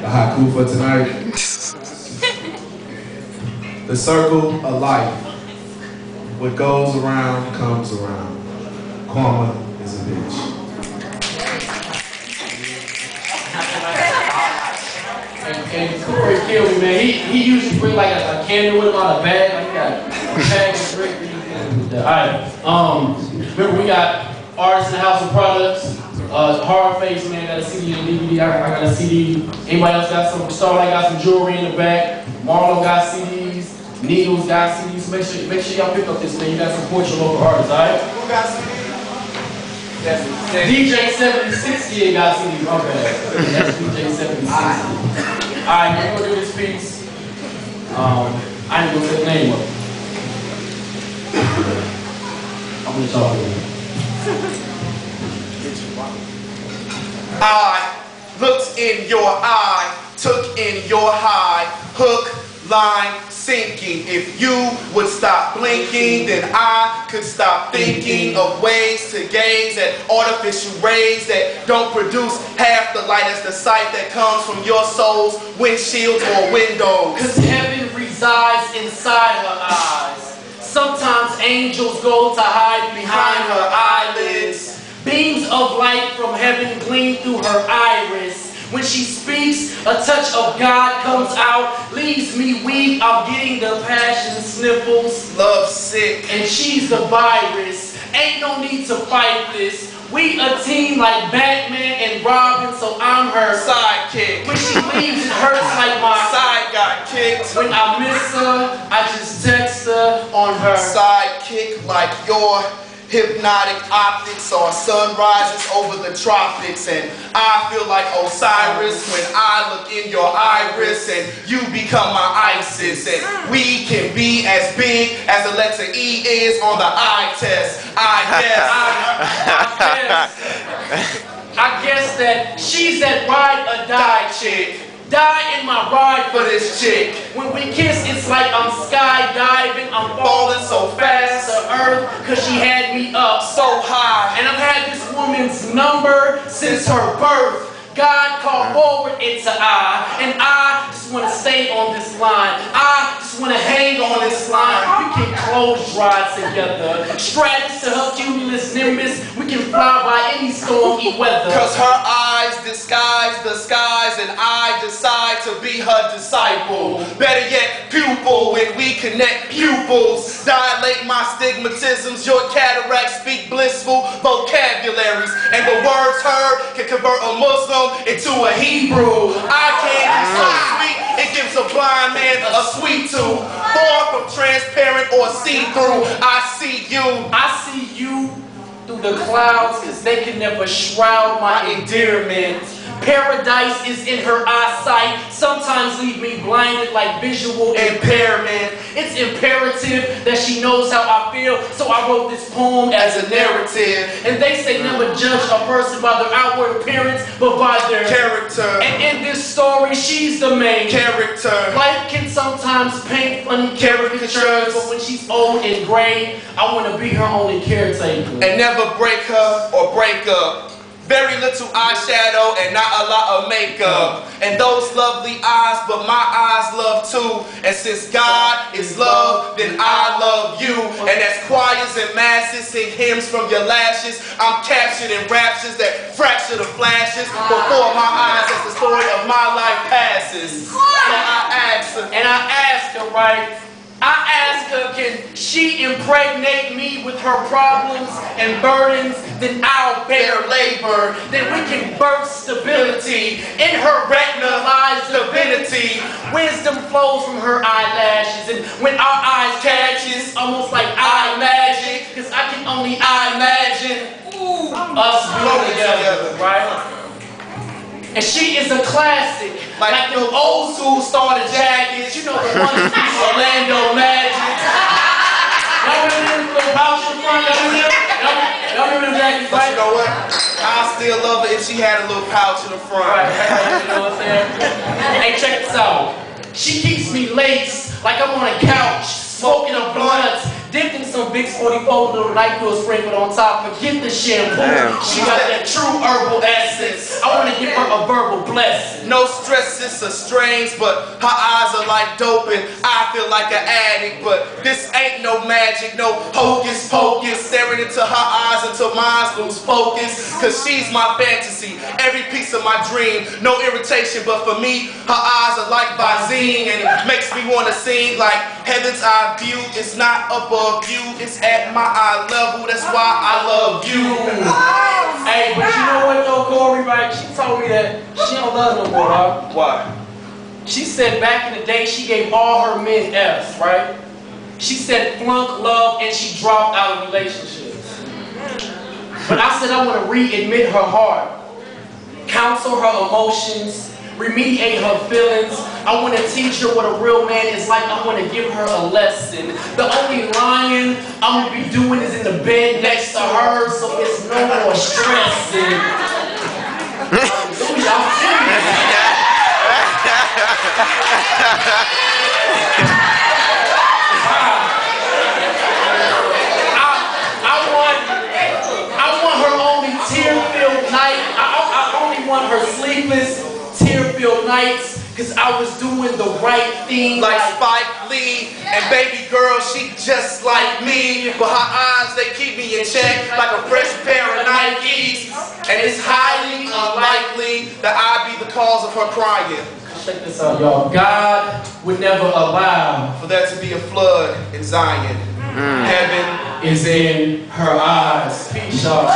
The haiku for tonight. The circle of life. What goes around comes around. Karma is a bitch. And Cory killed me, man. He usually bring like a candle with him out of bag. Like he got a bag of drink. Alright. Remember we got Artists in the House of Products. Hard Face, man, got a CD and DVD. I got a CD. Anybody else got some? Starlight got some jewelry in the back. Marlo got CDs. Needles got CDs. Make sure y'all pick up this thing. You got to support your local artists, alright? Who got CDs? DJ 7060 got CDs. My bad. That's DJ 7060. Alright, we're gonna do this piece. I ain't gonna say the name of it. I'm gonna talk to you. I looked in your eye, took in your high, hook, line, sinking. If you would stop blinking, then I could stop thinking of ways to gaze at artificial rays that don't produce half the light as the sight that comes from your soul's windshields or windows. Cause heaven resides inside her eyes. Sometimes angels go to hide behind her eyelids. Beams of light from heaven gleam through her iris. When she speaks, a touch of God comes out, leaves me weak. I'm getting the passion sniffles. Love sick. And she's the virus. Ain't no need to fight this. We a team like Batman and Robin, so I'm her sidekick. When she leaves, it hurts like my side got kicked. When I miss her, I just text her on her sidekick, like your hypnotic optics or sunrises over the tropics. And I feel like Osiris when I look in your iris and you become my ISIS. And we can be as big as the letter E is on the eye test. I guess that she's that ride or die chick. Die in my ride for this chick. When we kiss, it's like I'm skydiving. I'm falling so fast to earth, cause she had me up so high. And I've had this woman's number since her birth. God called forward into I, and I just want to stay on this line. I just want to hang on this line. We can close rides together. Stratus to her cumulus nimbus. We can fly by any stormy weather. Cause her eyes disguise the skies, and I decide to be her disciple. Better yet, pupil. When we connect pupils, dilate my stigmatisms. Your cataracts speak blissful vocabularies, and the words heard can convert a Muslim into a Hebrew. I can't be so sweet, it gives a blind man a sweet tooth. Far from transparent or see-through, I see you through the clouds, cause they can never shroud my endearment. Paradise is in her eyesight, sometimes leave me blinded like visual impairment. It's imperative that she knows how I feel, so I wrote this poem as a narrative. And they say never judge a person by their outward appearance, but by their character. And in this story, she's the main character. Life can sometimes paint funny caricatures, but when she's old and gray, I want to be her only caretaker. And never break her or break up. Very little eyeshadow and not a lot of makeup. And those lovely eyes, but my eyes love too. And since God is love, then I love you. And as choirs and masses sing hymns from your lashes, I'm captured in raptures that fracture the flashes before my eyes as the story of my life passes. And I ask her, right? I ask her, can she impregnate me with her problems and burdens? Then I'll bear labor. Then we can birth stability. In her retina lies divinity. Wisdom flows from her eyelashes. And when our eyes catch, it's almost like eye magic. Cause I can only imagine us being together, right? And she is a classic, like the old school starter jackets, you know the ones from Orlando Magic. Y'all remember them little pouch in front? Y'all remember them jackets, right? You know what? I still love it if she had a little pouch in the front. Right, you know what I'm saying? Hey, check this out. She keeps me laced like I'm on a couch, smoking a blunt, dipped in some big 44 little NyQuil sprinkled on top. Forget the shampoo. She got that true herbal essence. I want to give her a a verbal blessing. No stress, it's a strange, but her eyes are like dope and I feel like an addict. But this ain't no magic, no hocus pocus. Staring into her eyes until mine lose focus. Cause she's my fantasy, every piece of my dream. No irritation, but for me, her eyes are like Visine. And it makes me wanna sing like heaven's eye view. It's not above you, it's at my eye level. That's why I love you. Hey, but you know what though, Cory, right? She told me that she don't love no more, huh? Why? She said back in the day she gave all her men F's, right? She said flunk love and she dropped out of relationships. But I said I want to re-admit her heart, counsel her emotions, remediate her feelings. I want to teach her what a real man is like. I want to give her a lesson. The only lying I'm going to be doing is in the bed next to her, so it's no more stressing. Hallelujah, I'm serious. I want her only tear-filled night. I only want her sleepless, tear-filled nights, cause I was doing the right thing. Like Spike Lee, and baby girl, she just like me. But her eyes, they keep me in check like a fresh pair of Nikes. And it's highly unlikely that I be the cause of her crying. Check this out, y'all. God would never allow for there to be a flood in Zion. Heaven is in her eyes. Peace, y'all.